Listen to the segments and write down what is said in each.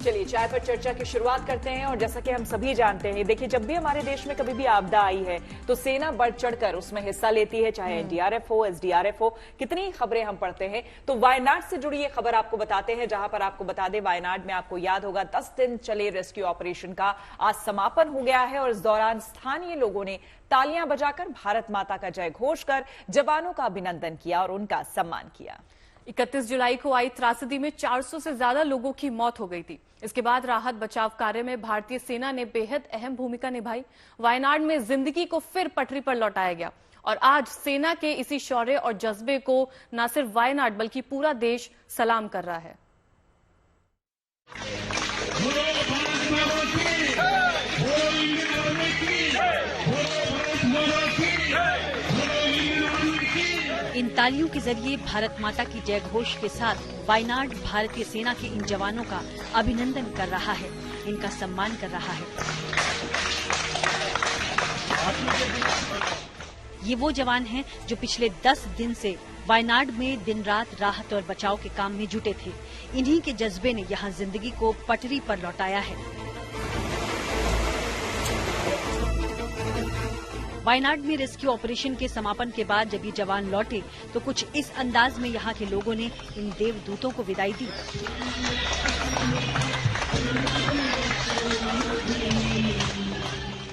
चलिए चाय पर चर्चा की शुरुआत करते हैं। और जैसा कि हम सभी जानते हैं, देखिए जब भी हमारे देश में कभी भी आपदा आई है तो सेना बढ़ चढ़कर उसमें हिस्सा लेती है, चाहे एनडीआरएफ हो, एसडीआरएफ हो। कितनी खबरें हम पढ़ते हैं। तो वायनाड से जुड़ी ये खबर आपको बताते हैं, जहां पर आपको बता दें वायनाड में आपको याद होगा 10 दिन चले रेस्क्यू ऑपरेशन का आज समापन हो गया है। और इस दौरान स्थानीय लोगों ने तालियां बजाकर भारत माता का जय घोष कर जवानों का अभिनंदन किया और उनका सम्मान किया। 31 जुलाई को आई त्रासदी में 400 से ज्यादा लोगों की मौत हो गई थी। इसके बाद राहत बचाव कार्य में भारतीय सेना ने बेहद अहम भूमिका निभाई। वायनाड में जिंदगी को फिर पटरी पर लौटाया गया और आज सेना के इसी शौर्य और जज्बे को न सिर्फ वायनाड बल्कि पूरा देश सलाम कर रहा है। इन तालियों के जरिए भारत माता की जय घोष के साथ वायनाड भारतीय सेना के इन जवानों का अभिनंदन कर रहा है, इनका सम्मान कर रहा है। ये वो जवान हैं जो पिछले 10 दिन से वायनाड में दिन रात राहत और बचाव के काम में जुटे थे। इन्हीं के जज्बे ने यहाँ जिंदगी को पटरी पर लौटाया है। वायनाड में रेस्क्यू ऑपरेशन के समापन के बाद जब ये जवान लौटे तो कुछ इस अंदाज में यहाँ के लोगों ने इन देवदूतों को विदाई दी।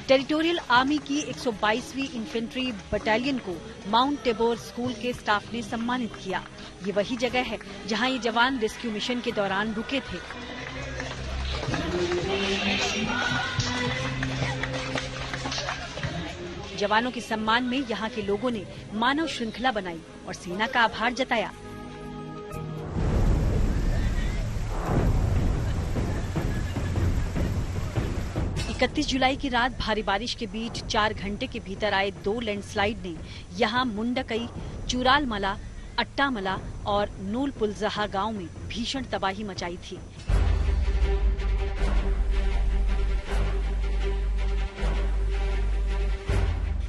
टेरिटोरियल आर्मी की 122वीं इन्फेंट्री बटालियन को माउंट टेबोर स्कूल के स्टाफ ने सम्मानित किया। ये वही जगह है जहाँ ये जवान रेस्क्यू मिशन के दौरान रुके थे। जवानों के सम्मान में यहाँ के लोगों ने मानव श्रृंखला बनाई और सेना का आभार जताया। इकतीस जुलाई की रात भारी बारिश के बीच 4 घंटे के भीतर आए 2 लैंडस्लाइड ने यहाँ मुंडकई, चुरालमला, अट्टामला और नूलपुलजहा गांव में भीषण तबाही मचाई थी।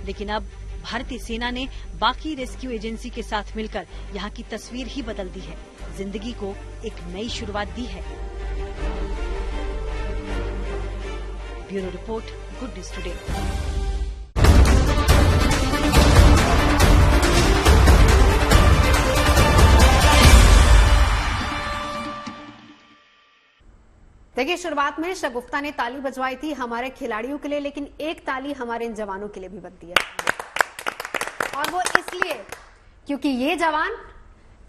लेकिन अब भारतीय सेना ने बाकी रेस्क्यू एजेंसी के साथ मिलकर यहाँ की तस्वीर ही बदल दी है, जिंदगी को एक नई शुरुआत दी है। Bureau report, good news today. देखिए, शुरुआत में शगुफ्ता ने ताली बजवाई थी हमारे खिलाड़ियों के लिए, लेकिन एक ताली हमारे इन जवानों के लिए भी बनती है। और वो इसलिए क्योंकि ये जवान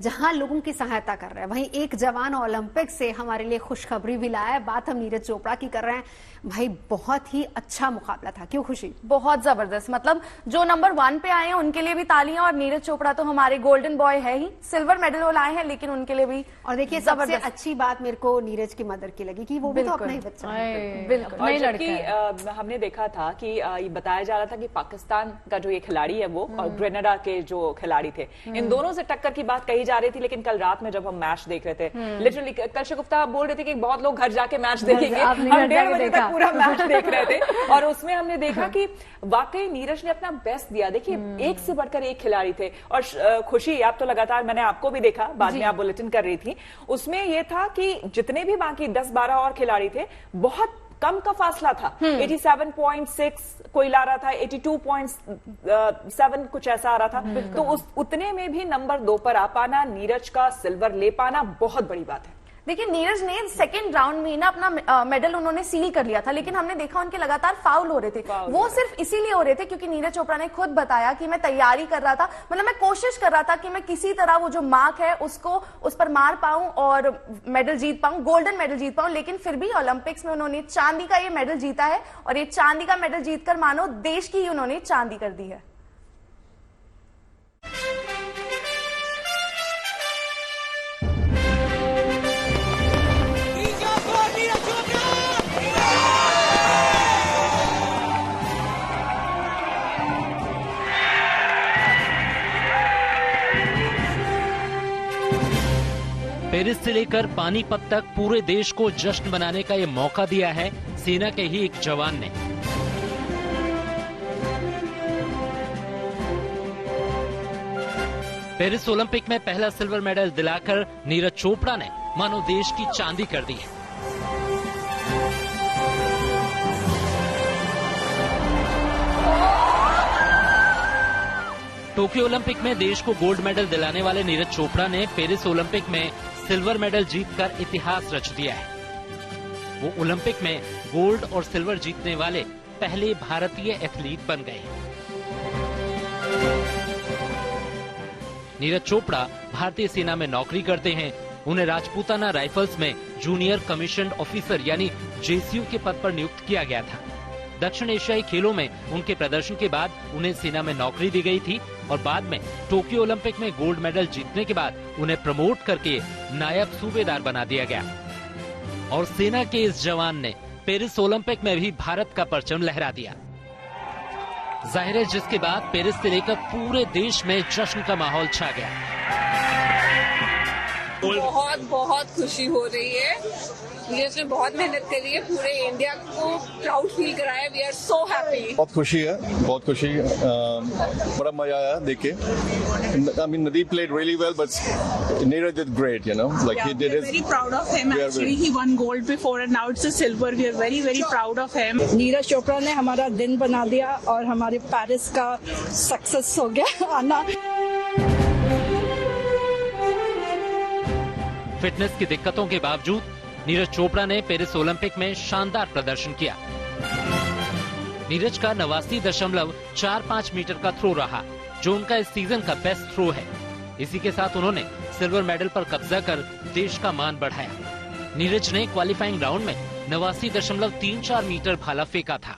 जहां लोगों की सहायता कर रहे हैं, वहीं एक जवान ओलंपिक से हमारे लिए खुशखबरी भी लाया है। बात हम नीरज चोपड़ा की कर रहे हैं। भाई बहुत ही अच्छा मुकाबला था, क्यों खुशी? बहुत जबरदस्त। मतलब जो नंबर 1 पे आए हैं उनके लिए भी तालियां, और नीरज चोपड़ा तो हमारे गोल्डन बॉय है ही, सिल्वर मेडल वो लाए हैं, लेकिन उनके लिए भी। और देखिए, सबसे अच्छी बात मेरे को नीरज की मदर की लगी कि वो भी तो अपना ही बच्चा है। बिल्कुल। और जबकि हमने देखा था कि ये बताया जा रहा था कि पाकिस्तान का जो ये खिलाड़ी है वो और ग्रेनाडा के जो खिलाड़ी थे, इन दोनों से टक्कर की बात कही जा रही थी। लेकिन कल रात में जब हम मैच देख रहे थे, लिटरली कल शगुफ्ता बोल रहे थे कि बहुत लोग घर जाके मैच देखेंगे, हम 1:30 बजे तक पूरा मैच देख रहे थे। और उसमें हमने देखा कि वाकई नीरज ने अपना बेस्ट दिया। देखिए, एक से बढ़कर एक खिलाड़ी थे। और खुशी, आप तो लगातार, मैंने आपको भी देखा, बाद में आप बुलेटिन कर रही थी, उसमें यह था कि जितने भी बाकी 10-12 और खिलाड़ी थे, बहुत कम का फासला था। 87.6 कोई ला रहा था, 82.7 कुछ ऐसा आ रहा था। तो उतने में भी नंबर 2 पर आ पाना, नीरज का सिल्वर ले पाना बहुत बड़ी बात है। देखिए, नीरज ने सेकंड राउंड में ना अपना मेडल उन्होंने सील कर लिया था, लेकिन हमने देखा उनके लगातार फाउल हो रहे थे। वो सिर्फ इसीलिए हो रहे थे क्योंकि नीरज चोपड़ा ने खुद बताया कि मैं तैयारी कर रहा था, मतलब मैं कोशिश कर रहा था कि मैं किसी तरह वो जो मार्क है उसको उस पर मार पाऊं और मेडल जीत पाऊं, गोल्डन मेडल जीत पाऊं। लेकिन फिर भी ओलंपिक्स में उन्होंने चांदी का ये मेडल जीता है, और ये चांदी का मेडल जीतकर मानो देश की ही उन्होंने चांदी कर दी है। पेरिस से लेकर पानीपत तक पूरे देश को जश्न मनाने का ये मौका दिया है सेना के ही एक जवान ने। पेरिस ओलंपिक में पहला सिल्वर मेडल दिलाकर नीरज चोपड़ा ने मानो देश की चांदी कर दी है। टोक्यो ओलंपिक में देश को गोल्ड मेडल दिलाने वाले नीरज चोपड़ा ने पेरिस ओलंपिक में सिल्वर मेडल जीतकर इतिहास रच दिया है। वो ओलंपिक में गोल्ड और सिल्वर जीतने वाले पहले भारतीय एथलीट बन गए। नीरज चोपड़ा भारतीय सेना में नौकरी करते हैं। उन्हें राजपूताना राइफल्स में जूनियर कमीशन्ड ऑफिसर यानी जेसीयू के पद पर नियुक्त किया गया था। दक्षिण एशियाई खेलों में उनके प्रदर्शन के बाद उन्हें सेना में नौकरी दी गई थी और बाद में टोक्यो ओलंपिक में गोल्ड मेडल जीतने के बाद उन्हें प्रमोट करके नायब सूबेदार बना दिया गया। और सेना के इस जवान ने पेरिस ओलंपिक में भी भारत का परचम लहरा दिया। जाहिर है जिसके बाद पेरिस से लेकर पूरे देश में जश्न का माहौल छा गया। बहुत बहुत खुशी हो रही है। नीरज ने बहुत मेहनत करी है, पूरे इंडिया को प्राउड फील कराया। We are so happy. बहुत खुशी है, बहुत खुशी। बड़ा मजा आया देख के। I mean, Nadeep played really well, but Neeraj did great. You know, like he did his. Very proud of him. Actually, he won gold before, and now it's a silver. We are very, very proud of him. Neeraj Chopra ने हमारा दिन बना दिया और हमारे Paris का success हो गया आना। फिटनेस की दिक्कतों के बावजूद नीरज चोपड़ा ने पेरिस ओलंपिक में शानदार प्रदर्शन किया। नीरज का 89.45 मीटर का थ्रो रहा, जो उनका इस सीजन का बेस्ट थ्रो है। इसी के साथ उन्होंने सिल्वर मेडल पर कब्जा कर देश का मान बढ़ाया। नीरज ने क्वालिफाइंग राउंड में 89.34 मीटर भाला फेंका था।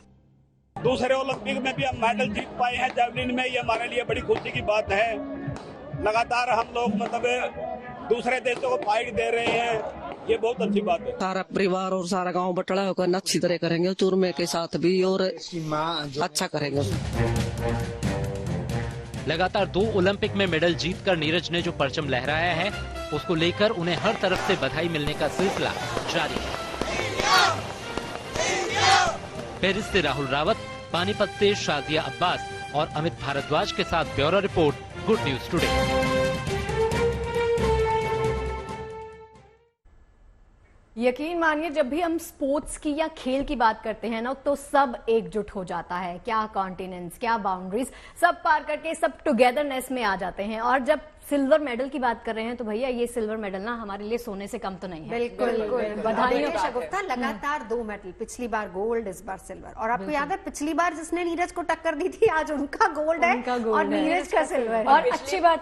दूसरे ओलंपिक में भी हम मेडल जीत पाए हैं जैवलिन में, ये हमारे लिए बड़ी खुशी की बात है। लगातार हम लोग मतलब दूसरे देशों को फाइट दे रहे हैं, ये बहुत अच्छी बात है। सारा परिवार और सारा गांव बटड़ा होकर अच्छी तरह करेंगे, चूरमे के साथ भी, और अच्छा करेंगे। लगातार 2 ओलंपिक में मेडल जीतकर नीरज ने जो परचम लहराया है, उसको लेकर उन्हें हर तरफ से बधाई मिलने का सिलसिला जारी है। पेरिस से राहुल रावत, पानीपत से शाजिया अब्बास और अमित भारद्वाज के साथ bureau report, good news today. यकीन मानिए जब भी हम स्पोर्ट्स की या खेल की बात करते हैं ना, तो सब एकजुट हो जाता है। क्या कॉन्टिनेंट्स, क्या बाउंड्रीज, सब पार करके सब टुगेदरनेस में आ जाते हैं। और जब सिल्वर मेडल की बात कर रहे हैं तो भैया ये सिल्वर मेडल ना हमारे लिए सोने से कम तो नहीं है। बिल्कुल बधाई शगुफ्ता, लगातार 2 मेडल, पिछली बार गोल्ड, इस बार सिल्वर। और आपको याद है पिछली बार जिसने नीरज को टक्कर दी थी, आज उनका गोल्ड है और नीरज का सिल्वर। और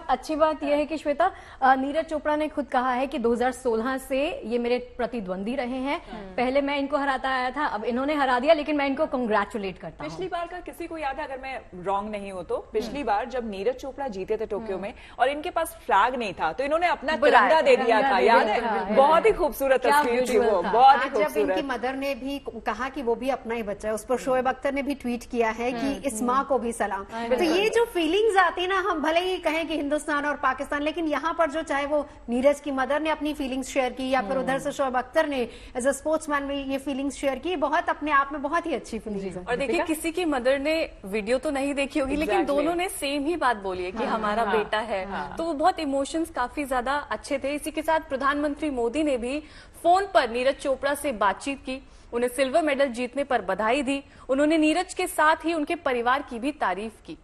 अच्छी बात यह है कि श्वेता, नीरज चोपड़ा ने खुद कहा है कि 2016 से ये मेरे प्रतिद्वंदी रहे हैं। पहले मैं इनको हराता आया था, अब इन्होंने हरा दिया, लेकिन मैं इनको कांग्रेचुलेट करता हूं। पिछली बार का किसी को याद है, अगर मैं रॉन्ग नहीं हूं तो, पिछली बार जब नीरज चोपड़ा जीते थे टोक्यो में और इनके पास फ्लैग नहीं था, तो इन्होंने अपना तिरंगा दे दिया था, याद है? बहुत ही खूबसूरत तस्वीर थी वो, बहुत ही खूबसूरत। जब इनकी मदर ने भी कहा कि वो भी अपना ही बच्चा है, उस पर शोएब अख्तर ने भी ट्वीट किया है कि इस माँ को भी सलाम। तो ये जो फीलिंग्स आती ना, हम भले ही कहें कि हिंदुस्तान और पाकिस्तान, लेकिन यहाँ पर जो चाहे वो नीरज की मदर ने अपनी फीलिंग्स शेयर की या फिर उधर से शोएब अख्तर ने एज अ स्पोर्ट्समैन में ये फीलिंग्स शेयर की, बहुत अपने आप में बहुत ही अच्छी फीलिंग्स है। और देखिए, किसी की मदर ने वीडियो तो नहीं देखी होगी, लेकिन दोनों ने सेम ही बात बोली है कि हमारा बेटा है। तो वो बहुत इमोशंस काफी ज्यादा अच्छे थे। इसी के साथ प्रधानमंत्री मोदी ने भी फोन पर नीरज चोपड़ा से बातचीत की, उन्हें सिल्वर मेडल जीतने पर बधाई दी। उन्होंने नीरज के साथ ही उनके परिवार की भी तारीफ की।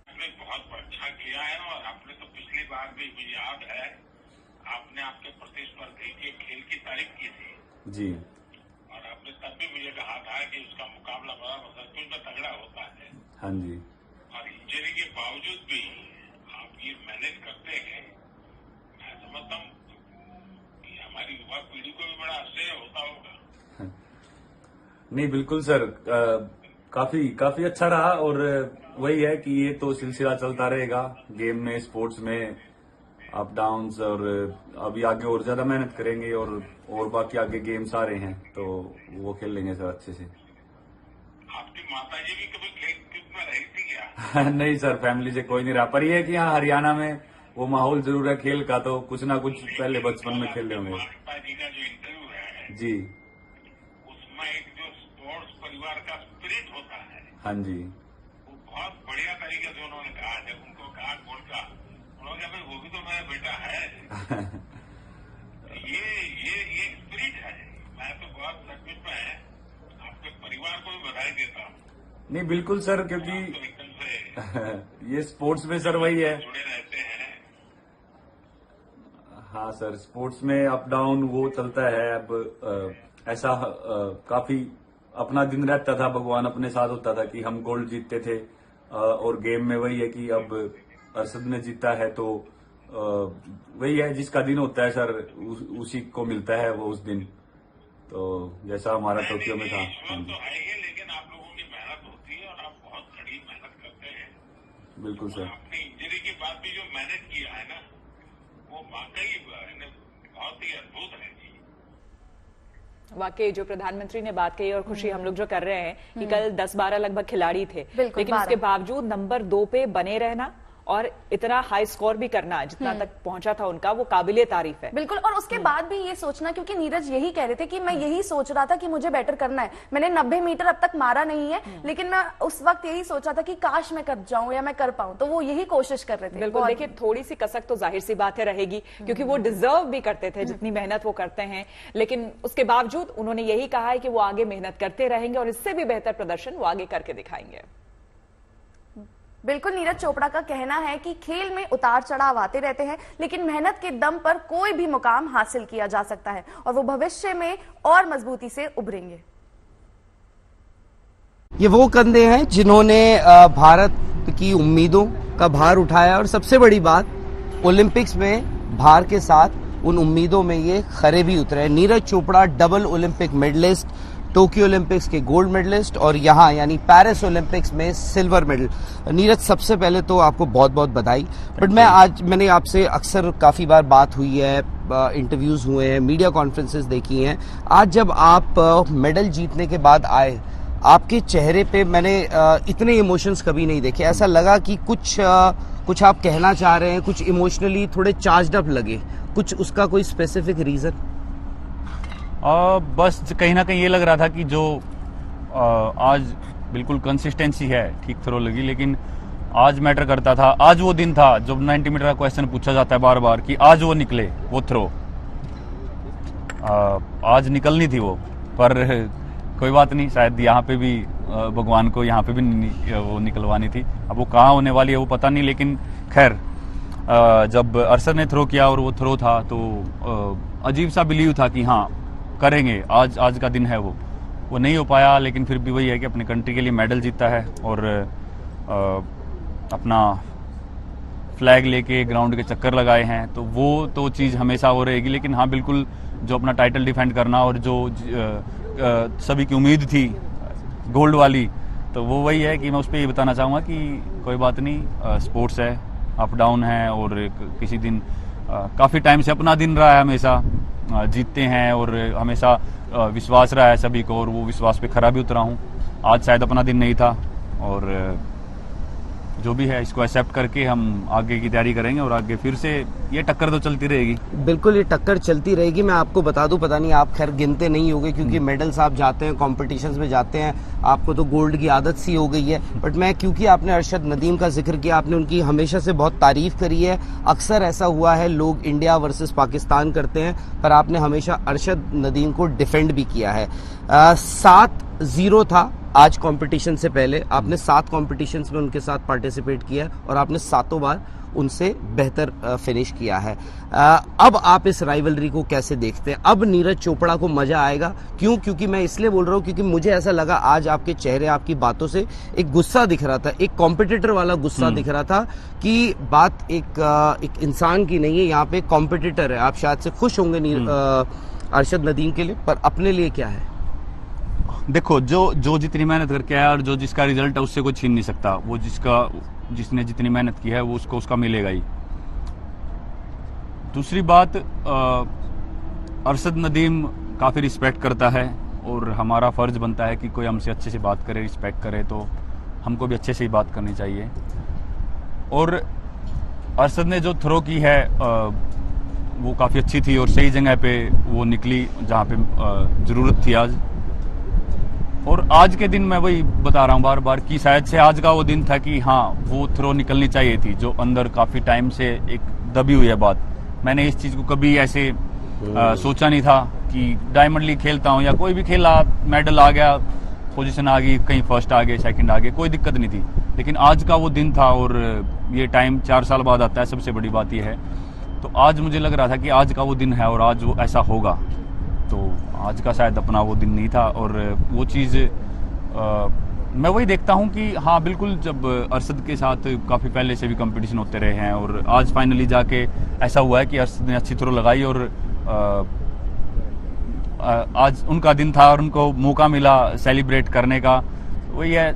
आपने बहुत अच्छा किया है और आपने तो पिछली बार भी मुझे याद है, आपने आपके प्रतिस्पर्धी के खेल की तारीफ की थी जी, और आपने तब भी मुझे कहा था कि उसका मुकाबला बड़ा सचमुच में तगड़ा होता है। हाँ जी। और इंजरी के बावजूद भी आप ये मैनेज करते हैं, मैं समझता हूँ कि हमारी युवा पीढ़ी को भी बड़ा आश्चर्य होता होगा। नहीं बिल्कुल सर, काफी अच्छा रहा। और वही है कि ये तो सिलसिला चलता रहेगा गेम में, स्पोर्ट्स में अप डाउन्स, और अभी आगे और ज्यादा मेहनत करेंगे और बाकी आगे गेम्स आ रहे हैं तो वो खेल लेंगे सर अच्छे से। आपकी माताजी भी कभी खेल कूद में रही थी क्या? नहीं सर, फैमिली से कोई नहीं रहा, पर ये है कि यहाँ हरियाणा में वो माहौल जरूर है खेल का, तो कुछ ना कुछ पहले बचपन में खेल रहे होंगे। पिताजी का जो इंटरव्यू है जी, उसमें एक जो स्पोर्ट्स परिवार का स्पिरिट होता है, हाँ जी, वो बहुत बढ़िया तरीके से उन्होंने कहा। जब उनको कहा गोल का, उन्होंने कहा भाई वो भी तो मेरा बेटा है। ये स्पिरिट नहीं बिल्कुल सर, क्योंकि ये स्पोर्ट्स में सर वही है। हाँ सर, स्पोर्ट्स में अप डाउन वो चलता है। अब ऐसा काफी अपना दिन रहता था, भगवान अपने साथ होता था कि हम गोल्ड जीतते थे, और गेम में वही है कि अब अरशद ने जीता है तो वही है, जिसका दिन होता है सर उसी को मिलता है वो उस दिन। तो जैसा हमारा टोक्यो में था। लेकिन आप लोगों की मेहनत होती है और आप बहुत कड़ी मेहनत करते हैं। बिल्कुल सर। अपनी इंजरी के बाद भी जो मेहनत किया है ना, वो वाकई बहुत ही अद्भुत है। वाकई जो प्रधानमंत्री ने बात कही और खुशी हम लोग जो कर रहे हैं कि कल 10-12 लगभग खिलाड़ी थे, लेकिन उसके बावजूद नंबर 2 पे बने रहना और इतना हाई स्कोर भी करना जितना तक पहुंचा था उनका, वो काबिले तारीफ है। बिल्कुल, और उसके बाद भी ये सोचना, क्योंकि नीरज यही कह रहे थे कि मैं यही सोच रहा था कि मुझे बेटर करना है। मैंने 90 मीटर अब तक मारा नहीं है, लेकिन मैं उस वक्त यही सोचा था कि काश मैं कर जाऊं या मैं कर पाऊं, तो वो यही कोशिश कर रहे थे। बिल्कुल, देखिए थोड़ी सी कसक तो जाहिर सी बात है रहेगी, क्योंकि वो डिजर्व भी करते थे जितनी मेहनत वो करते हैं, लेकिन उसके बावजूद उन्होंने यही कहा है कि वो आगे मेहनत करते रहेंगे और इससे भी बेहतर प्रदर्शन वो आगे करके दिखाएंगे। बिल्कुल, नीरज चोपड़ा का कहना है कि खेल में उतार चढ़ाव आते रहते हैं, लेकिन मेहनत के दम पर कोई भी मुकाम हासिल किया जा सकता है और वो भविष्य में और मजबूती से उभरेंगे। ये वो कंधे हैं जिन्होंने भारत की उम्मीदों का भार उठाया, और सबसे बड़ी बात ओलंपिक्स में भार के साथ उन उम्मीदों में ये खरे भी उतरे। Neeraj Chopra double Olympic medallist, Tokyo Olympics के गोल्ड मेडलिस्ट और यहाँ यानी पेरिस ओलंपिक्स में सिल्वर मेडल। नीरज, सबसे पहले तो आपको बहुत बहुत बधाई। बट मैंने आपसे अक्सर काफी बार बात हुई है, इंटरव्यूज हुए हैं, मीडिया कॉन्फ्रेंसेस देखी हैं। आज जब आप मेडल जीतने के बाद आए, आपके चेहरे पे मैंने इतने इमोशंस कभी नहीं देखे। ऐसा लगा कि कुछ आप कहना चाह रहे हैं, कुछ इमोशनली थोड़े चार्ज्ड अप लगे। कुछ उसका कोई स्पेसिफिक रीजन? बस कहीं ना कहीं ये लग रहा था कि जो आज बिल्कुल कंसिस्टेंसी है ठीक थ्रो लगी, लेकिन आज मैटर करता था। आज वो दिन था जब 90 मीटर का क्वेश्चन पूछा जाता है बार बार कि आज वो निकले वो थ्रो। आज निकलनी थी वो, पर कोई बात नहीं, शायद यहाँ पे भी भगवान को यहाँ पे भी वो निकलवानी थी। अब वो कहाँ होने वाली है वो पता नहीं, लेकिन खैर जब अरशद ने थ्रो किया और वो थ्रो था तो अजीब सा बिलीव था कि हाँ करेंगे, आज का दिन है। वो नहीं हो पाया, लेकिन फिर भी वही है कि अपने कंट्री के लिए मेडल जीता है और अपना फ्लैग लेके ग्राउंड के चक्कर लगाए हैं, तो वो तो चीज़ हमेशा हो रहेगी। लेकिन हाँ बिल्कुल, जो अपना टाइटल डिफेंड करना और जो सभी की उम्मीद थी गोल्ड वाली, तो वो वही है कि मैं उस पर ये बताना चाहूँगा कि कोई बात नहीं, स्पोर्ट्स है, अप डाउन है, और किसी दिन काफ़ी टाइम से अपना दिन रहा है, हमेशा जीतते हैं और हमेशा विश्वास रहा है सभी को, और वो विश्वास पे खरा भी उतरा हूँ। आज शायद अपना दिन नहीं था, और जो भी है इसको एक्सेप्ट करके हम आगे की तैयारी करेंगे और आगे फिर से ये टक्कर तो चलती रहेगी। बिल्कुल, ये टक्कर चलती रहेगी। मैं आपको बता दूं, पता नहीं आप खैर गिनते नहीं होगे क्योंकि मेडल्स आप जाते हैं, कॉम्पिटिशन्स में जाते हैं, आपको तो गोल्ड की आदत सी हो गई है। बट मैं, क्योंकि आपने अरशद नदीम का जिक्र किया, आपने उनकी हमेशा से बहुत तारीफ करी है। अक्सर ऐसा हुआ है, लोग इंडिया वर्सेस पाकिस्तान करते हैं, पर आपने हमेशा अरशद नदीम को डिफेंड भी किया है। 7-0 था आज कंपटीशन से पहले, आपने 7 कॉम्पिटिशन्स में उनके साथ पार्टिसिपेट किया और आपने 7 बार उनसे बेहतर फिनिश किया है। अब आप इस राइवलरी को कैसे देखते हैं? अब नीरज चोपड़ा को मजा आएगा। क्यों? क्योंकि मैं इसलिए बोल रहा हूँ क्योंकि मुझे ऐसा लगा आज आपके चेहरे, आपकी बातों से एक गुस्सा दिख रहा था, एक कॉम्पिटिटर वाला गुस्सा दिख रहा था कि बात एक इंसान की नहीं है, यहाँ पे कॉम्पिटिटर है। आप शायद से खुश होंगे अरशद नदीम के लिए, पर अपने लिए क्या है? देखो, जो जितनी मेहनत करके आया और जो जिसका रिजल्ट है उससे कोई छीन नहीं सकता। वो जिसने जितनी मेहनत की है वो उसको उसका मिलेगा ही। दूसरी बात, अरशद नदीम काफ़ी रिस्पेक्ट करता है और हमारा फ़र्ज बनता है कि कोई हमसे अच्छे से बात करे, रिस्पेक्ट करे, तो हमको भी अच्छे से ही बात करनी चाहिए। और अरशद ने जो थ्रो की है वो काफ़ी अच्छी थी और सही जगह पे वो निकली जहाँ पे ज़रूरत थी आज। और आज के दिन मैं वही बता रहा हूँ बार बार कि शायद से आज का वो दिन था कि हाँ वो थ्रो निकलनी चाहिए थी, जो अंदर काफ़ी टाइम से एक दबी हुई है बात। मैंने इस चीज़ को कभी ऐसे सोचा नहीं था कि डायमंड लीग खेलता हूँ या कोई भी खेला, मेडल आ गया पोजीशन आ गई, कहीं फर्स्ट आ गए, सेकंड आ गए, कोई दिक्कत नहीं थी। लेकिन आज का वो दिन था और ये टाइम 4 साल बाद आता है, सबसे बड़ी बात ये है। तो आज मुझे लग रहा था कि आज का वो दिन है और आज वो ऐसा होगा। तो आज का शायद अपना वो दिन नहीं था और वो चीज़ मैं वही देखता हूँ कि हाँ बिल्कुल, जब अरशद के साथ काफ़ी पहले से भी कंपटीशन होते रहे हैं और आज फाइनली जाके ऐसा हुआ है कि अरशद ने अच्छी थ्रो लगाई और आज उनका दिन था और उनको मौका मिला सेलिब्रेट करने का। वही है,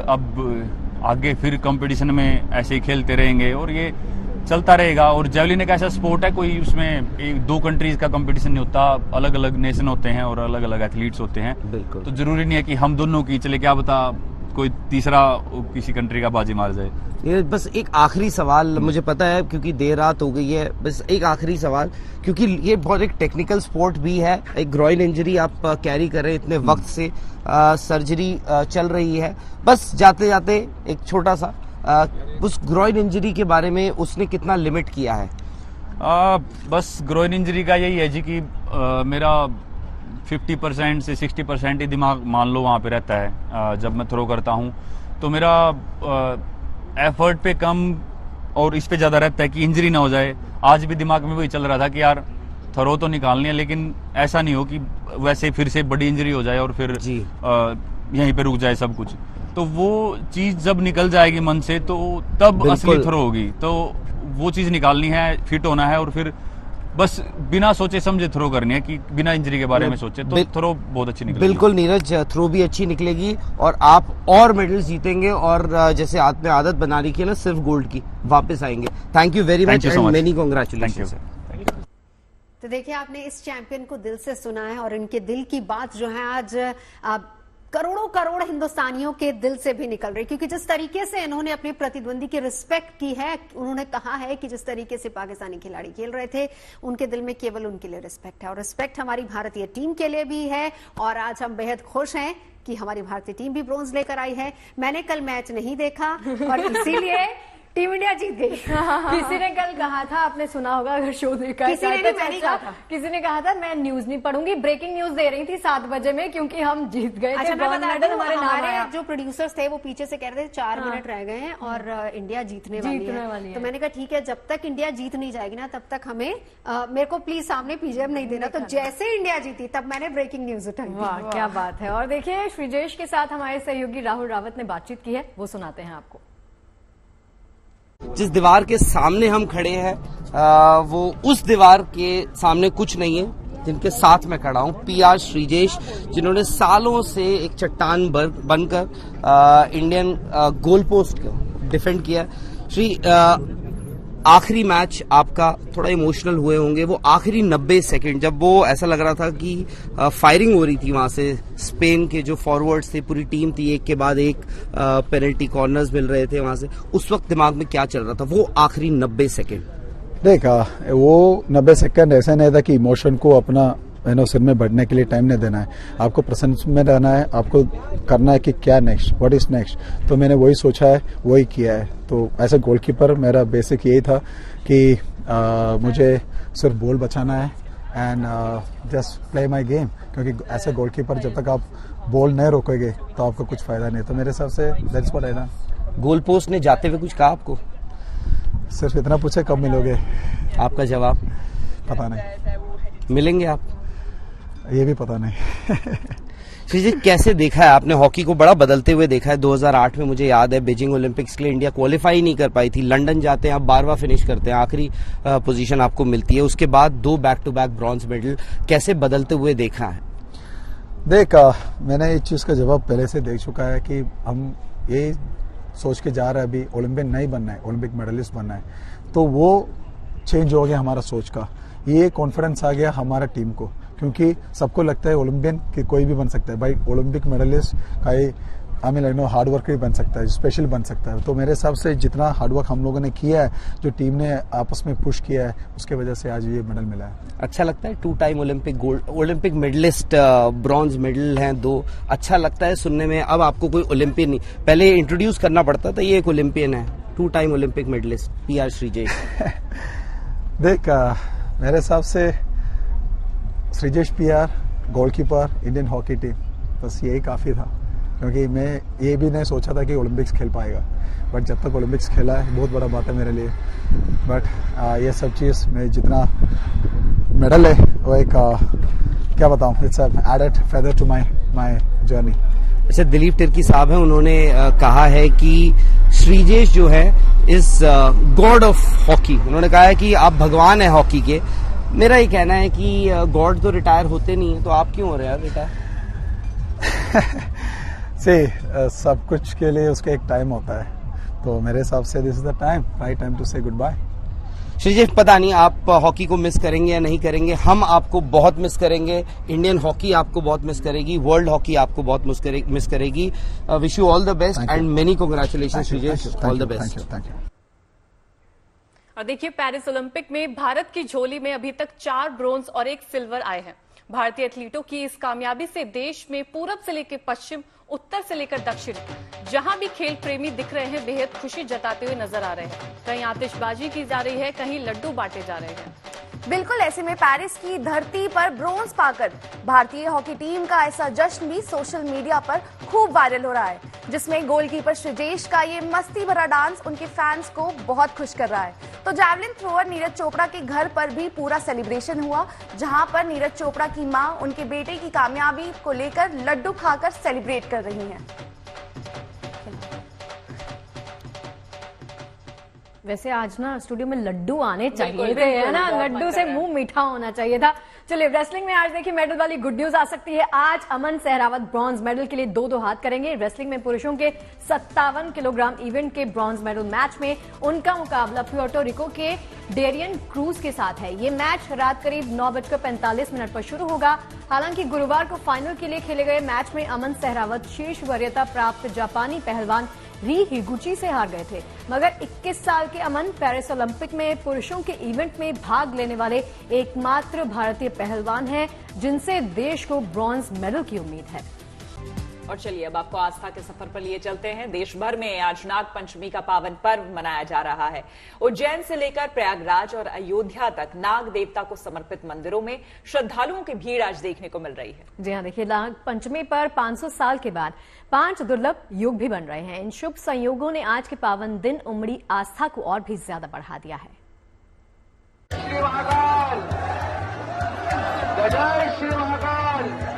अब आगे फिर कंपटीशन में ऐसे ही खेलते रहेंगे और ये चलता रहेगा। और जेवलिन एक ऐसा स्पोर्ट है, कोई उसमें 2 कंट्रीज का कंपटीशन नहीं होता, अलग अलग नेशन होते हैं और अलग अलग एथलीट्स होते हैं। बिल्कुल। तो जरूरी नहीं है कि हम दोनों की चले, क्या पता कोई तीसरा किसी कंट्री का बाजी मार जाए। ये बस एक आखिरी सवाल, मुझे पता है क्योंकि देर रात हो गई है, बस एक आखिरी सवाल, क्योंकि ये बहुत एक टेक्निकल स्पोर्ट भी है। एक ग्रॉइन इंजरी आप कैरी कर रहे हैं इतने वक्त से, सर्जरी चल रही है, बस जाते जाते एक छोटा सा उस ग्रॉइन इंजरी के बारे में उसने कितना लिमिट किया है? बस ग्रॉइन इंजरी का यही है जी कि मेरा 50% से 60% ही दिमाग मान लो वहाँ पे रहता है। जब मैं थ्रो करता हूँ तो मेरा एफर्ट पे कम और इस पे ज़्यादा रहता है कि इंजरी ना हो जाए। आज भी दिमाग में वही चल रहा था कि यार थ्रो तो निकालनी है, लेकिन ऐसा नहीं हो कि वैसे फिर से बड़ी इंजरी हो जाए और फिर यहीं पे रुक जाए सब कुछ। तो वो चीज़ जब निकल जाएगी मन से तो तब असली थ्रो होगी। तो वो चीज़ निकालनी है, फिट होना है और फिर बस बिना सोचे समझे थ्रो करनी है कि बिना इंजरी के बारे में सोचे, तो थ्रो बहुत अच्छी निकलेगी। बिल्कुल नीरज, थ्रो भी अच्छी निकलेगी और आप और मेडल जीतेंगे और जैसे आपने आदत बना रखी है ना सिर्फ गोल्ड की, वापस आएंगे। Thank you very much and many congratulations. तो देखिए, आपने इस चैंपियन को दिल से सुना है और इनके दिल की बात जो है आज करोड़ों करोड़ हिंदुस्तानियों के दिल से भी निकल रही, क्योंकि जिस तरीके से इन्होंने अपने प्रतिद्वंदी की रिस्पेक्ट की है, उन्होंने कहा है कि जिस तरीके से पाकिस्तानी खिलाड़ी खेल रहे थे उनके दिल में केवल उनके लिए रिस्पेक्ट है और रिस्पेक्ट हमारी भारतीय टीम के लिए भी है। और आज हम बेहद खुश हैं कि हमारी भारतीय टीम भी ब्रॉन्ज लेकर आई है। मैंने कल मैच नहीं देखा और इसीलिए टीम इंडिया जीत गई। किसी ने कल कहा था, आपने सुना होगा अगर शो देखा है, किसी ने कहा था मैं न्यूज नहीं पढ़ूंगी, ब्रेकिंग न्यूज दे रही थी 7 बजे में क्योंकि हम जीत गए थे। हमारे जो प्रोड्यूसर्स थे वो पीछे से कह रहे थे 4 मिनट रह गए हैं और इंडिया जीतने वाली है। तो मैंने कहा ठीक है, जब तक इंडिया जीत नहीं जाएगी ना तब तक हमें मेरे को प्लीज सामने पीजीएम नहीं देना। तो जैसे इंडिया जीती तब मैंने ब्रेकिंग न्यूज उठाई। वाह क्या बात है। और देखिए श्रीजेश के साथ हमारे सहयोगी राहुल रावत ने बातचीत की है, वो सुनाते हैं आपको। जिस दीवार के सामने हम खड़े हैं वो उस दीवार के सामने कुछ नहीं है जिनके साथ मैं खड़ा हूं, PR श्रीजेश, जिन्होंने सालों से एक चट्टान बनकर इंडियन गोल पोस्ट को डिफेंड किया। श्री, आखिरी मैच आपका थोड़ा इमोशनल हुए होंगे, वो आखिरी 90 सेकंड जब वो ऐसा लग रहा था कि फायरिंग हो रही थी वहां से, स्पेन के जो फॉरवर्ड्स थे, पूरी टीम थी, एक के बाद एक पेनल्टी कॉर्नर्स मिल रहे थे वहां से, उस वक्त दिमाग में क्या चल रहा था वो आखिरी 90 सेकंड? देखा, वो 90 सेकंड ऐसा नहीं था कि इमोशन को अपना सिर में बढ़ने के लिए टाइम नहीं देना है, आपको प्रेजेंस में रहना है, आपको करना है कि क्या नेक्स्ट, व्हाट इज नेक्स्ट। तो मैंने वही सोचा है, वही किया है। तो एज ए गोलकीपर मेरा बेसिक यही था कि मुझे सिर्फ बॉल बचाना है and just play my game, क्योंकि ऐसे गोलकीपर जब तक आप बॉल नहीं रोकोगे तो आपको कुछ फायदा नहीं। तो मेरे हिसाब से that's what I done. Goal post ने जाते हुए कुछ कहा आपको? सिर्फ इतना पूछे कब मिलोगे, आपका जवाब पता नहीं। मिलेंगे आप? ये भी पता नहीं। श्रीजी, कैसे देखा है आपने हॉकी को? बड़ा बदलते हुए देखा है। 2008 में मुझे याद है बीजिंग ओलंपिक्स के लिए इंडिया क्वालिफाई नहीं कर पाई थी, लंदन जाते हैं आप 12वां फिनिश करते हैं, आखिरी पोजीशन आपको मिलती है, उसके बाद 2 back to back bronze medal, कैसे बदलते हुए देखा है? देखा, मैंने इस चीज का जवाब पहले से देख चुका है कि हम ये सोच के जा रहे हैं अभी ओलंपियन नहीं बनना है, ओलंपिक मेडलिस्ट बनना है। तो वो चेंज हो गया हमारा सोच का, ये कॉन्फिडेंस आ गया हमारा टीम को, क्योंकि सबको लगता है ओलंपियन कि कोई भी बन सकता है भाई, ओलंपिक मेडलिस्ट का हार्ड वर्क ही बन सकता है, स्पेशल बन सकता है। तो मेरे हिसाब से जितना हार्ड वर्क हम लोगों ने किया है, जो टीम ने आपस में पुश किया है, उसके वजह से आज ये मेडल मिला है। अच्छा लगता है, 2 time Olympic gold, Olympic medallist, bronze medal हैं 2, अच्छा लगता है सुनने में। अब आपको कोई ओलंपियन नहीं, पहले इंट्रोड्यूस करना पड़ता था, ये एक ओलंपियन है, 2 time Olympic medallist PR Sreejesh. देख, मेरे हिसाब से Sreejesh PR, goalkeeper, Indian hockey team, बस यही काफी था। क्योंकि मैं ये भी नहीं सोचा था कि ओलंपिक्स खेल पाएगा, बट जब तक ओलंपिक्स खेला है बहुत बड़ा बात है मेरे लिए। बट ये सब चीज़ में जितना मेडल है वो एक क्या बताऊँ, it's added feather to my journey. अच्छा, दिलीप तिर्की साहब हैं, उन्होंने कहा है कि श्रीजेश जो है इज गॉड ऑफ हॉकी। उन्होंने कहा है कि आप भगवान है हॉकी के। मेरा ये कहना है कि गॉड तो रिटायर होते नहीं है, तो आप क्यों हो रहे हैं रिटायर? सब कुछ के लिए उसका एक टाइम होता है, तो मेरे हिसाब से this is the time, right time to say goodbye. Sreejesh, पता नहीं आप हॉकी को मिस करेंगे या नहीं करेंगे, हम आपको बहुत मिस करेंगे, इंडियन हॉकी आपको बहुत मिस करेगी, वर्ल्ड हॉकी आपको बहुत मिस करेगी। Wish you all the best and many congratulations Sreejesh, all the best. Thank you. और देखिए, पेरिस ओलंपिक में भारत की झोली में अभी तक 4 ब्रोंज और 1 सिल्वर आए हैं। भारतीय एथलीटों की इस कामयाबी से देश में पूरब से लेकर पश्चिम, उत्तर से लेकर दक्षिण, जहां भी खेल प्रेमी दिख रहे हैं बेहद खुशी जताते हुए नजर आ रहे हैं। कहीं आतिशबाजी की जा रही है, कहीं लड्डू बांटे जा रहे हैं। बिल्कुल, ऐसे में पेरिस की धरती पर ब्रोंज पाकर भारतीय हॉकी टीम का ऐसा जश्न भी सोशल मीडिया पर खूब वायरल हो रहा है, जिसमें गोलकीपर श्रीजेश का ये मस्ती भरा डांस उनके फैंस को बहुत खुश कर रहा है। तो जैवलिन थ्रोअर नीरज चोपड़ा के घर पर भी पूरा सेलिब्रेशन हुआ, जहां पर नीरज चोपड़ा की मां उनके बेटे की कामयाबी को लेकर लड्डू खाकर सेलिब्रेट कर रही हैं। वैसे आज ना स्टूडियो में लड्डू आने चाहिए थे, है ना, लड्डू से मुंह मीठा होना चाहिए था। चलिए, रेसलिंग में आज देखिए मेडल वाली गुड न्यूज आ सकती है। आज अमन सहरावत ब्रॉन्ज मेडल के लिए 2-2 हाथ करेंगे। रेसलिंग में पुरुषों के 57 किलोग्राम इवेंट के ब्रॉन्ज मेडल मैच में उनका मुकाबला प्यूर्टो रिको के डेरियन क्रूज के साथ है। ये मैच रात करीब 9:45 पर शुरू होगा। हालांकि गुरुवार को फाइनल के लिए खेले गए मैच में अमन सहरावत शीर्ष वरीयता प्राप्त जापानी पहलवान री हिगुची से हार गए थे, मगर 21 साल के अमन पेरिस ओलंपिक में पुरुषों के इवेंट में भाग लेने वाले एकमात्र भारतीय पहलवान हैं जिनसे देश को ब्रॉन्ज मेडल की उम्मीद है। और चलिए अब आपको आस्था के सफर पर लिए चलते हैं। देश भर में आज नाग पंचमी का पावन पर्व मनाया जा रहा है। उज्जैन से लेकर प्रयागराज और अयोध्या तक नाग देवता को समर्पित मंदिरों में श्रद्धालुओं की भीड़ आज देखने को मिल रही है। जी हाँ, देखिए, नाग पंचमी पर 500 साल के बाद 5 दुर्लभ योग भी बन रहे हैं। इन शुभ संयोगों ने आज के पावन दिन उमड़ी आस्था को और भी ज्यादा बढ़ा दिया है। श्री महाकाल, जय श्री महाकाल।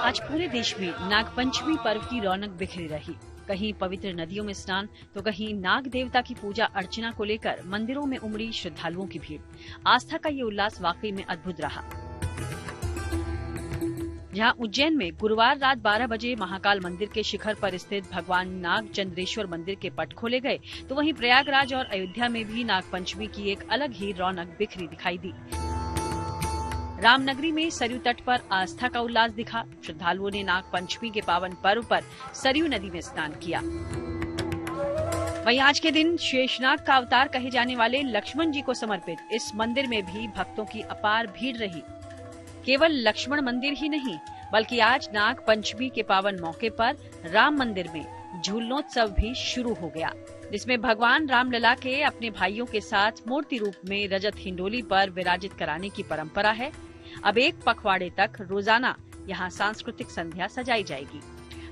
आज पूरे देश में नागपंचमी पर्व की रौनक बिखरी रही। कहीं पवित्र नदियों में स्नान, तो कहीं नाग देवता की पूजा अर्चना को लेकर मंदिरों में उमड़ी श्रद्धालुओं की भीड़। आस्था का ये उल्लास वाकई में अद्भुत रहा। जहां उज्जैन में गुरुवार रात 12 बजे महाकाल मंदिर के शिखर पर स्थित भगवान नाग चंद्रेश्वर मंदिर के पट खोले गए, तो वहीं प्रयागराज और अयोध्या में भी नागपंचमी की एक अलग ही रौनक बिखरी दिखाई दी। रामनगरी में सरयू तट पर आस्था का उल्लास दिखा। श्रद्धालुओं ने नाग पंचमी के पावन पर्व पर सरयू नदी में स्नान किया। वहीं आज के दिन शेषनाग का अवतार कहे जाने वाले लक्ष्मण जी को समर्पित इस मंदिर में भी भक्तों की अपार भीड़ रही। केवल लक्ष्मण मंदिर ही नहीं, बल्कि आज नाग पंचमी के पावन मौके पर राम मंदिर में झूलनोत्सव भी शुरू हो गया, जिसमें भगवान रामलला के अपने भाइयों के साथ मूर्ति रूप में रजत हिंडोली पर विराजित कराने की परंपरा है। अब एक पखवाड़े तक रोजाना यहाँ सांस्कृतिक संध्या सजाई जाएगी।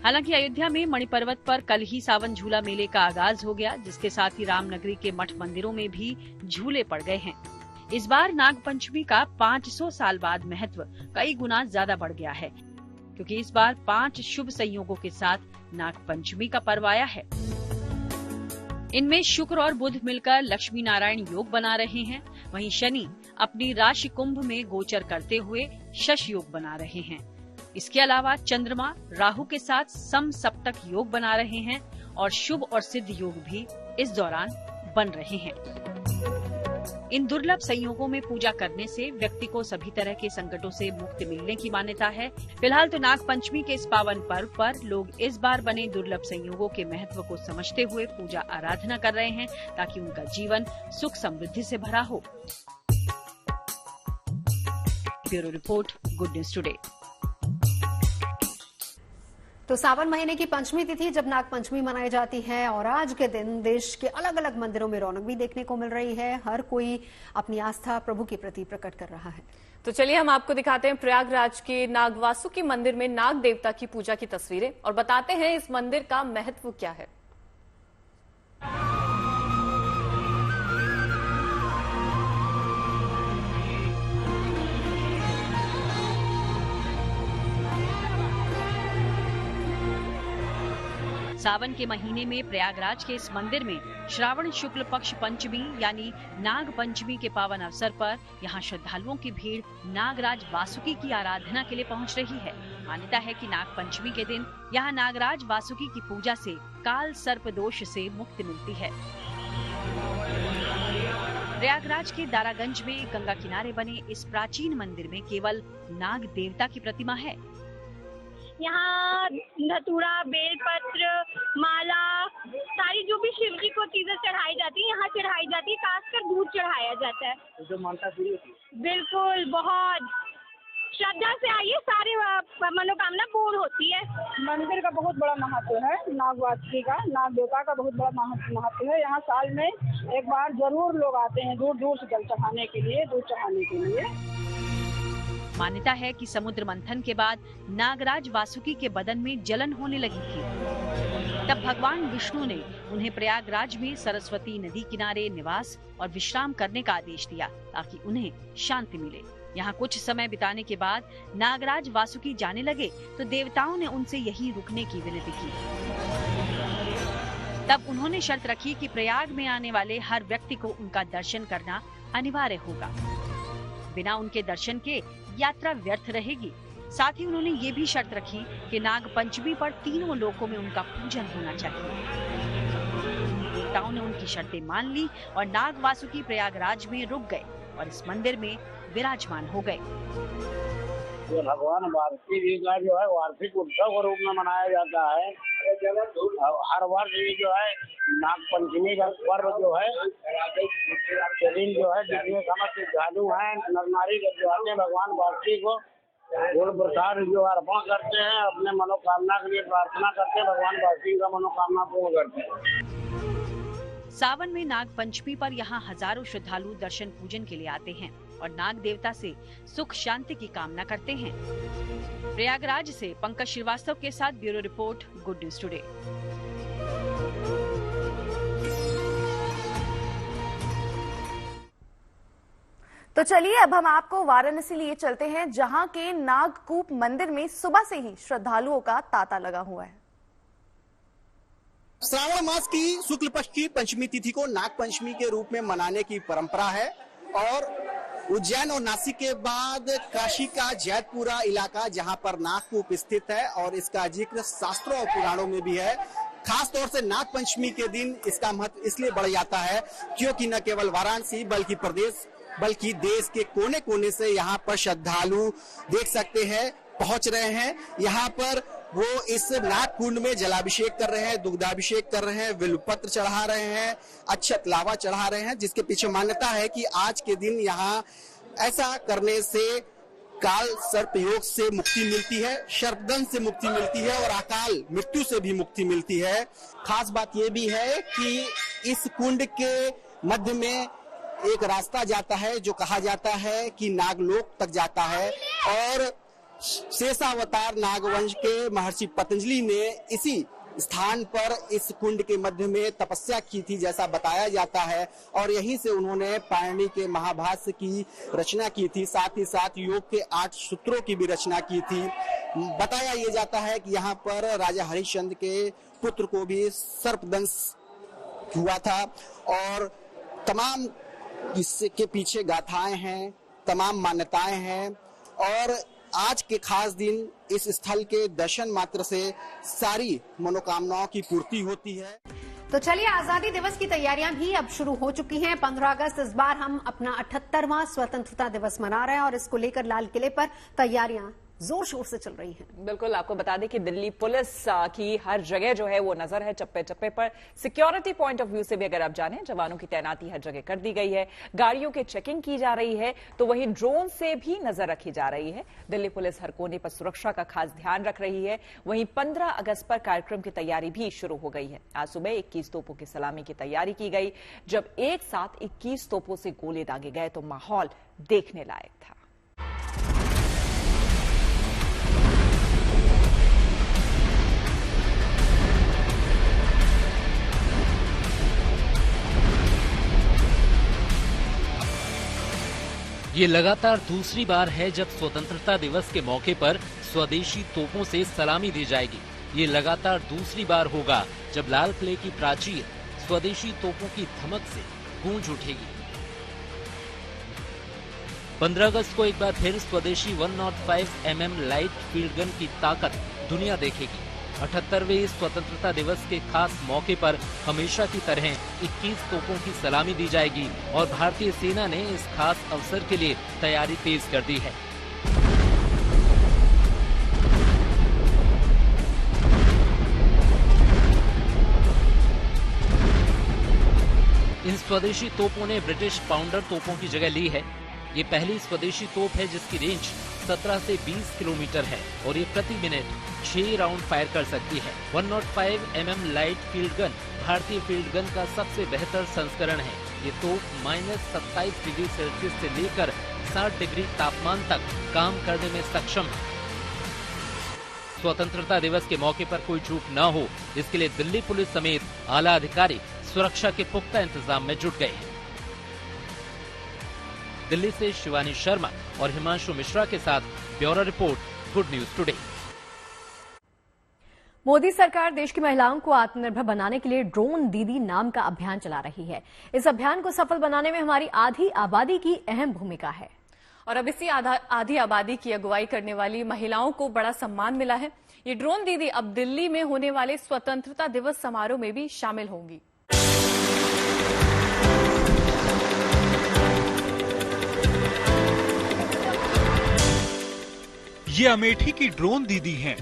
हालांकि अयोध्या में मणिपर्वत पर कल ही सावन झूला मेले का आगाज हो गया, जिसके साथ ही रामनगरी के मठ मंदिरों में भी झूले पड़ गए हैं। इस बार नाग पंचमी का 500 साल बाद महत्व कई गुना ज्यादा बढ़ गया है, क्योंकि इस बार 5 शुभ संयोगों के साथ नाग पंचमी का पर्व आया है। इनमें शुक्र और बुध मिलकर लक्ष्मी नारायण योग बना रहे हैं, वहीं शनि अपनी राशि कुंभ में गोचर करते हुए शश योग बना रहे हैं। इसके अलावा चंद्रमा राहु के साथ सम सप्तक योग बना रहे हैं और शुभ और सिद्ध योग भी इस दौरान बन रहे हैं। इन दुर्लभ संयोगों में पूजा करने से व्यक्ति को सभी तरह के संकटों से मुक्ति मिलने की मान्यता है। फिलहाल तो नाग पंचमी के इस पावन पर्व पर लोग इस बार बने दुर्लभ संयोगों के महत्व को समझते हुए पूजा आराधना कर रहे हैं, ताकि उनका जीवन सुख समृद्धि से भरा हो। Bureau report, good news today. तो सावन महीने की पंचमी तिथि जब नाग पंचमी मनाई जाती है और आज के दिन देश के अलग अलग मंदिरों में रौनक भी देखने को मिल रही है। हर कोई अपनी आस्था प्रभु के प्रति प्रकट कर रहा है। तो चलिए हम आपको दिखाते हैं प्रयागराज के नाग वासुकी मंदिर में नाग देवता की पूजा की तस्वीरें और बताते हैं इस मंदिर का महत्व क्या है। सावन के महीने में प्रयागराज के इस मंदिर में श्रावण शुक्ल पक्ष पंचमी यानी नाग पंचमी के पावन अवसर पर यहाँ श्रद्धालुओं की भीड़ नागराज वासुकी की आराधना के लिए पहुँच रही है। मान्यता है कि नाग पंचमी के दिन यहाँ नागराज वासुकी की पूजा से काल सर्प दोष से मुक्ति मिलती है। प्रयागराज के दारागंज में गंगा किनारे बने इस प्राचीन मंदिर में केवल नाग देवता की प्रतिमा है। यहाँ धतूरा, बेलपत्र, माला, सारी जो भी शिव जी को चीजें चढ़ाई जाती है यहाँ चढ़ाई जाती है। खासकर दूध चढ़ाया जाता है। जो मानता पूरी होती है। बिल्कुल, बहुत श्रद्धा से आइए, सारी मनोकामना पूर्ण होती है। मंदिर का बहुत बड़ा महत्व है। नाग वासुकी का, नाग देवता का बहुत बड़ा महत्व है। यहाँ साल में एक बार जरूर लोग आते हैं दूर दूर से जल चढ़ाने के लिए, दूध चढ़ाने के लिए। मान्यता है कि समुद्र मंथन के बाद नागराज वासुकी के बदन में जलन होने लगी थी। तब भगवान विष्णु ने उन्हें प्रयागराज में सरस्वती नदी किनारे निवास और विश्राम करने का आदेश दिया ताकि उन्हें शांति मिले। यहाँ कुछ समय बिताने के बाद नागराज वासुकी जाने लगे तो देवताओं ने उनसे यहीं रुकने की विनती की। तब उन्होंने शर्त रखी कि प्रयाग में आने वाले हर व्यक्ति को उनका दर्शन करना अनिवार्य होगा। बिना उनके दर्शन के यात्रा व्यर्थ रहेगी। साथ ही उन्होंने ये भी शर्त रखी कि नाग पंचमी पर तीनों लोकों में उनका पूजन होना चाहिए। देवताओं ने उनकी शर्तें मान ली और नाग वासुकी प्रयागराज में रुक गए और इस मंदिर में विराजमान हो गए। भगवान वासुकी जी का जो है वार्षिक उत्सव के रूप में मनाया जाता है। हर वर्ष ये जो है नाग पंचमी का पर्व जो है दिन जो है जितने समस्त श्रद्धालु हैं नर नारी जो आते हैं भगवान वासुकी को गुड़ प्रसाद जो अर्पण करते हैं, अपने मनोकामना के लिए प्रार्थना करते हैं, भगवान वासुकी का मनोकामना पूर्ण करते हैं। सावन में नाग पंचमी पर यहाँ हजारों श्रद्धालु दर्शन पूजन के लिए आते हैं और नाग देवता से सुख शांति की कामना करते हैं। प्रयागराज से पंकज श्रीवास्तव के साथ bureau report, good news today. तो चलिए अब हम आपको वाराणसी लिए चलते हैं, जहां के नागकूप मंदिर में सुबह से ही श्रद्धालुओं का तांता लगा हुआ है। श्रावण मास की शुक्ल पक्ष की पंचमी तिथि को नाग पंचमी के रूप में मनाने की परंपरा है और उज्जैन और नासिक के बाद काशी का जैतपुरा इलाका जहां पर नागकूप स्थित है और इसका जिक्र शास्त्रों और पुराणों में भी है। खास तौर से नाग पंचमी के दिन इसका महत्व इसलिए बढ़ जाता है क्योंकि न केवल वाराणसी बल्कि देश के कोने कोने से यहाँ पर श्रद्धालु देख सकते हैं पहुंच रहे हैं। यहाँ पर वो इस नाग कुंड में जलाभिषेक कर रहे हैं, दुग्धाभिषेक कर रहे हैं, बिल्वपत्र चढ़ा रहे हैं, अक्षत लावा चढ़ा रहे हैं, जिसके पीछे मान्यता है कि आज के दिन यहाँ ऐसा करने से काल सर्प योग से मुक्ति मिलती है, सर्पदंश से मुक्ति मिलती है और अकाल मृत्यु से भी मुक्ति मिलती है। खास बात यह भी है कि इस कुंड के मध्य में एक रास्ता जाता है जो कहा जाता है कि नागलोक तक जाता है और शेषावतार नागवंश के महर्षि पतंजलि ने इसी स्थान पर इस कुंड के मध्य में तपस्या की थी जैसा बताया जाता है और यहीं से उन्होंने पाणिनि के महाभाष्य की रचना की थी, साथ ही साथ योग के 8 सूत्रों की भी रचना की थी। बताया ये जाता है कि यहाँ पर राजा हरिश्चंद्र के पुत्र को भी सर्पदंश हुआ था और तमाम इसके पीछे गाथाएं हैं, तमाम मान्यताएं हैं और आज के खास दिन इस स्थल के दर्शन मात्र से सारी मनोकामनाओं की पूर्ति होती है। तो चलिए, आजादी दिवस की तैयारियां भी अब शुरू हो चुकी हैं। 15 अगस्त इस बार हम अपना 78वां स्वतंत्रता दिवस मना रहे हैं और इसको लेकर लाल किले पर तैयारियां जोर शोर से चल रही हैं। बिल्कुल, आपको बता दें कि दिल्ली पुलिस की हर जगह जो है वो नजर है, चप्पे चप्पे पर। सिक्योरिटी पॉइंट ऑफ व्यू से भी अगर आप जानें, जवानों की तैनाती हर जगह कर दी गई है, गाड़ियों की चेकिंग की जा रही है, तो वहीं ड्रोन से भी नजर रखी जा रही है। दिल्ली पुलिस हर कोने पर सुरक्षा का खास ध्यान रख रही है। वहीं 15 अगस्त पर कार्यक्रम की तैयारी भी शुरू हो गई है। आज सुबह 21 तोपों की सलामी की तैयारी की गई। जब एक साथ 21 तोपों से गोले दागे गए तो माहौल देखने लायक था। ये लगातार दूसरी बार है जब स्वतंत्रता दिवस के मौके पर स्वदेशी तोपों से सलामी दी जाएगी। ये लगातार दूसरी बार होगा जब लाल किले की प्राचीर स्वदेशी तोपों की धमक से गूंज उठेगी। 15 अगस्त को एक बार फिर स्वदेशी 105 mm लाइट फील्ड गन की ताकत दुनिया देखेगी। 78वें स्वतंत्रता दिवस के खास मौके पर हमेशा की तरह 21 तोपों की सलामी दी जाएगी और भारतीय सेना ने इस खास अवसर के लिए तैयारी तेज कर दी है। इन स्वदेशी तोपों ने ब्रिटिश पाउंडर तोपों की जगह ली है। ये पहली स्वदेशी तोप है जिसकी रेंज 17 से 20 किलोमीटर है और ये प्रति मिनट 6 राउंड फायर कर सकती है। 105 mm लाइट फील्ड गन भारतीय फील्ड गन का सबसे बेहतर संस्करण है। ये तोप -27 डिग्री सेल्सियस से लेकर 60 डिग्री तापमान तक काम करने में सक्षम है। स्वतंत्रता दिवस के मौके पर कोई चूक न हो, इसके लिए दिल्ली पुलिस समेत आला अधिकारी सुरक्षा के पुख्ता इंतजाम में जुट गए हैं। दिल्ली से शिवानी शर्मा और हिमांशु मिश्रा के साथ bureau report, good news today. Modi सरकार देश की महिलाओं को आत्मनिर्भर बनाने के लिए ड्रोन दीदी नाम का अभियान चला रही है। इस अभियान को सफल बनाने में हमारी आधी आबादी की अहम भूमिका है और अब इसी आधी आबादी की अगुवाई करने वाली महिलाओं को बड़ा सम्मान मिला है। ये ड्रोन दीदी अब दिल्ली में होने वाले स्वतंत्रता दिवस समारोह में भी शामिल होंगी। ये अमेठी की ड्रोन दीदी हैं।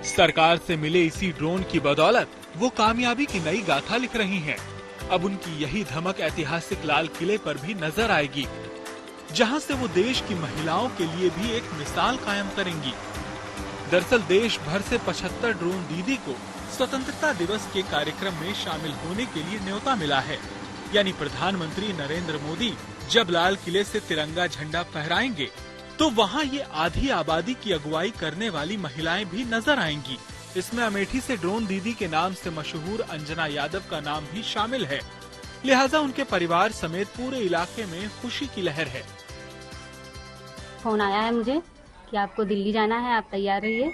सरकार से मिले इसी ड्रोन की बदौलत वो कामयाबी की नई गाथा लिख रही हैं। अब उनकी यही धमक ऐतिहासिक लाल किले पर भी नजर आएगी, जहां से वो देश की महिलाओं के लिए भी एक मिसाल कायम करेंगी। दरअसल देश भर से 75 ड्रोन दीदी को स्वतंत्रता दिवस के कार्यक्रम में शामिल होने के लिए न्योता मिला है। यानी प्रधानमंत्री नरेंद्र मोदी जब लाल किले से तिरंगा झंडा फहराएंगे तो वहां ये आधी आबादी की अगुवाई करने वाली महिलाएं भी नजर आएंगी। इसमें अमेठी से ड्रोन दीदी के नाम से मशहूर अंजना यादव का नाम भी शामिल है। लिहाजा उनके परिवार समेत पूरे इलाके में खुशी की लहर है। फोन आया है मुझे कि आपको दिल्ली जाना है, आप तैयार रहिए,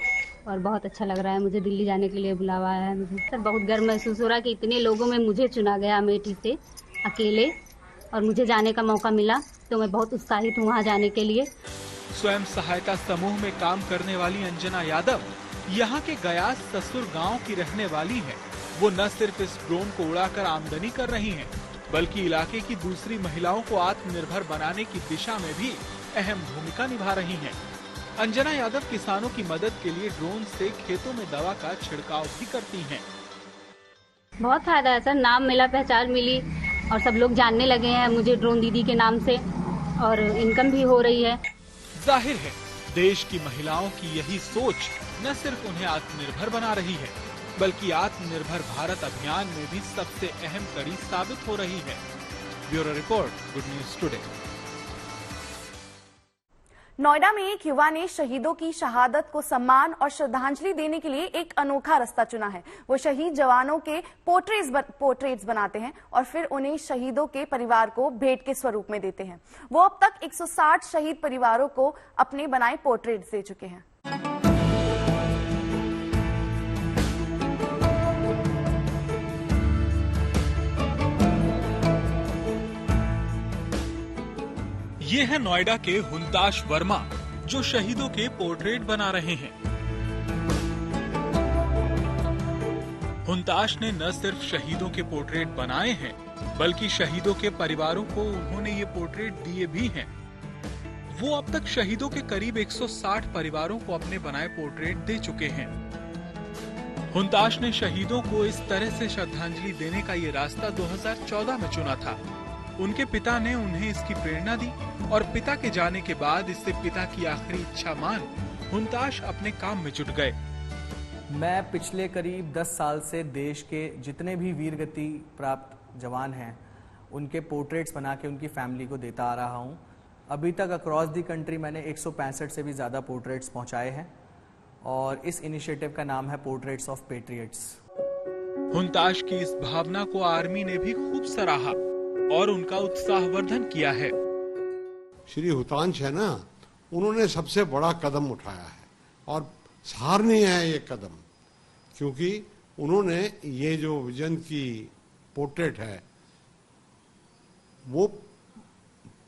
और बहुत अच्छा लग रहा है मुझे दिल्ली जाने के लिए बुलावा आया है मुझे। सर बहुत गर्व महसूस हो रहा है कि इतने लोगों में मुझे चुना गया अमेठी से अकेले, और मुझे जाने का मौका मिला, तो मैं बहुत उत्साहित हूँ वहाँ जाने के लिए। स्वयं सहायता समूह में काम करने वाली अंजना यादव यहाँ के गयास ससुर गांव की रहने वाली है। वो न सिर्फ इस ड्रोन को उड़ाकर आमदनी कर रही हैं, बल्कि इलाके की दूसरी महिलाओं को आत्मनिर्भर बनाने की दिशा में भी अहम भूमिका निभा रही हैं। अंजना यादव किसानों की मदद के लिए ड्रोन से खेतों में दवा का छिड़काव भी करती हैं। बहुत फायदा है सर, नाम मिला, पहचान मिली, और सब लोग जानने लगे हैं मुझे ड्रोन दीदी के नाम से, और इनकम भी हो रही है। जाहिर है देश की महिलाओं की यही सोच न सिर्फ उन्हें आत्मनिर्भर बना रही है, बल्कि आत्मनिर्भर भारत अभियान में भी सबसे अहम कड़ी साबित हो रही है। Bureau report, good news today. Noida में एक युवा ने शहीदों की शहादत को सम्मान और श्रद्धांजलि देने के लिए एक अनोखा रास्ता चुना है। वो शहीद जवानों के पोर्ट्रेट्स बनाते हैं और फिर उन्हें शहीदों के परिवार को भेंट के स्वरूप में देते हैं। वो अब तक 160 शहीद परिवारों को अपने बनाए पोर्ट्रेट्स दे चुके हैं। ये है नोएडा के हुंताश वर्मा, जो शहीदों के पोर्ट्रेट बना रहे हैं। हुंताश ने न सिर्फ शहीदों के पोर्ट्रेट बनाए हैं, बल्कि शहीदों के परिवारों को उन्होंने ये पोर्ट्रेट दिए भी हैं। वो अब तक शहीदों के करीब 160 परिवारों को अपने बनाए पोर्ट्रेट दे चुके हैं। हुंताश ने शहीदों को इस तरह से श्रद्धांजलि देने का ये रास्ता 2014 में चुना था। उनके पिता ने उन्हें इसकी प्रेरणा दी और पिता के जाने के बाद इससे पिता की आखिरी इच्छा मान हुंताश अपने काम में जुट गए। मैं पिछले करीब 10 साल से देश के जितने भी वीर गति प्राप्त जवान हैं उनके पोर्ट्रेट्स बना के उनकी फैमिली को देता आ रहा हूं। अभी तक अक्रॉस दी कंट्री मैंने 165 से भी ज़्यादा पोर्ट्रेट्स पहुंचाए हैं और इस इनिशिएटिव का नाम है पोर्ट्रेट्स ऑफ पेट्रियट्स। हुंताश की इस भावना को आर्मी ने भी खूब सराहा और उनका उत्साहवर्धन किया है। श्री हुतांश है ना, उन्होंने सबसे बड़ा कदम उठाया है और सराहनीय है ये कदम, क्योंकि उन्होंने ये जो विजन की पोर्ट्रेट है वो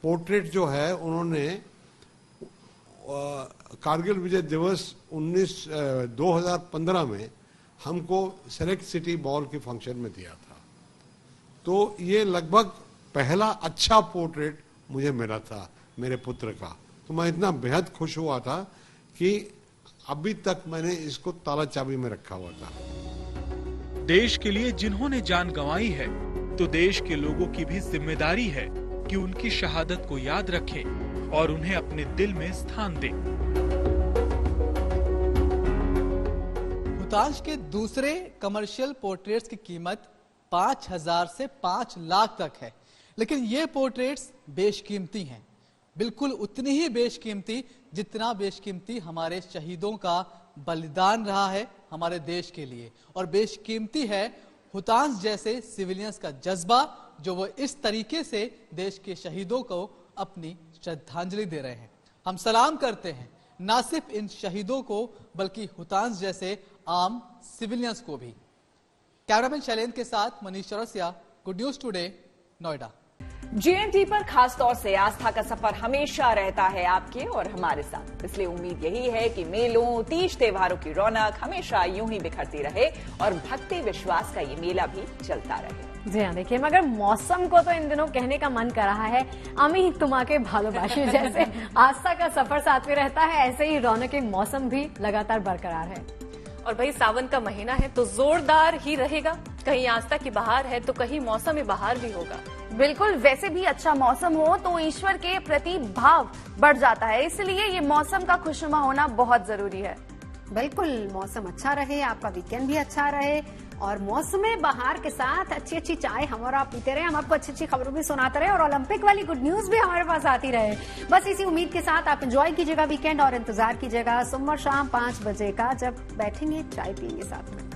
पोर्ट्रेट जो है उन्होंने कारगिल विजय दिवस 2015 में हमको सेलेक्ट सिटी बॉल के फंक्शन में दिया था। तो ये लगभग पहला अच्छा पोर्ट्रेट मुझे मिला था मेरे पुत्र का। तो मैं इतना बेहद खुश हुआ था कि अभी तक मैंने इसको ताला चाबी में रखा हुआ था। देश के लिए जिन्होंने जान गंवाई है तो देश के लोगों की भी जिम्मेदारी है कि उनकी शहादत को याद रखें और उन्हें अपने दिल में स्थान दें। हुतांश के दूसरे कमर्शियल पोर्ट्रेट्स की कीमत 5,000 से 5 लाख तक है, लेकिन ये पोर्ट्रेट्स बेशकीमती हैं, बिल्कुल उतनी ही बेशकीमती जितना बेशकीमती हमारे शहीदों का बलिदान रहा है हमारे देश के लिए, और बेशकीमती है हुतांश जैसे सिविलियंस का जज्बा जो वो इस तरीके से देश के शहीदों को अपनी श्रद्धांजलि दे रहे हैं। हम सलाम करते हैं ना सिर्फ इन शहीदों को बल्कि हुतांश जैसे आम सिविलियंस को भी। कैमरामैन शैलेंद्र के साथ Manish Chaurasia, good news today, Noida. GNT पर खास तौर से आस्था का सफर हमेशा रहता है आपके और हमारे साथ, इसलिए उम्मीद यही है कि मेलों, तीज त्योहारों की रौनक हमेशा यूं ही बिखरती रहे और भक्ति विश्वास का ये मेला भी चलता रहे। जी हाँ, देखिए मगर मौसम को तो इन दिनों कहने का मन कर रहा है अमी तुम्हाके भालोबाशी। जैसे आस्था का सफर साथ में रहता है, ऐसे ही रौनक मौसम भी लगातार बरकरार है। और भाई सावन का महीना है तो जोरदार ही रहेगा, कहीं आस्था की बहार है तो कहीं मौसम बहार भी होगा। बिल्कुल, वैसे भी अच्छा मौसम हो तो ईश्वर के प्रति भाव बढ़ जाता है, इसलिए ये मौसम का खुशनुमा होना बहुत जरूरी है। बिल्कुल, मौसम अच्छा रहे, आपका वीकेंड भी अच्छा रहे और मौसम बहार के साथ अच्छी अच्छी चाय हम और आप पीते रहे, हम आपको अच्छी अच्छी खबरों भी सुनाते रहे और ओलंपिक वाली गुड न्यूज भी हमारे पास आती रहे। बस इसी उम्मीद के साथ आप एंजॉय कीजिएगा वीकेंड और इंतजार कीजिएगा सोमवार शाम 5 बजे का, जब बैठेंगे चाय पियेंगे साथ में।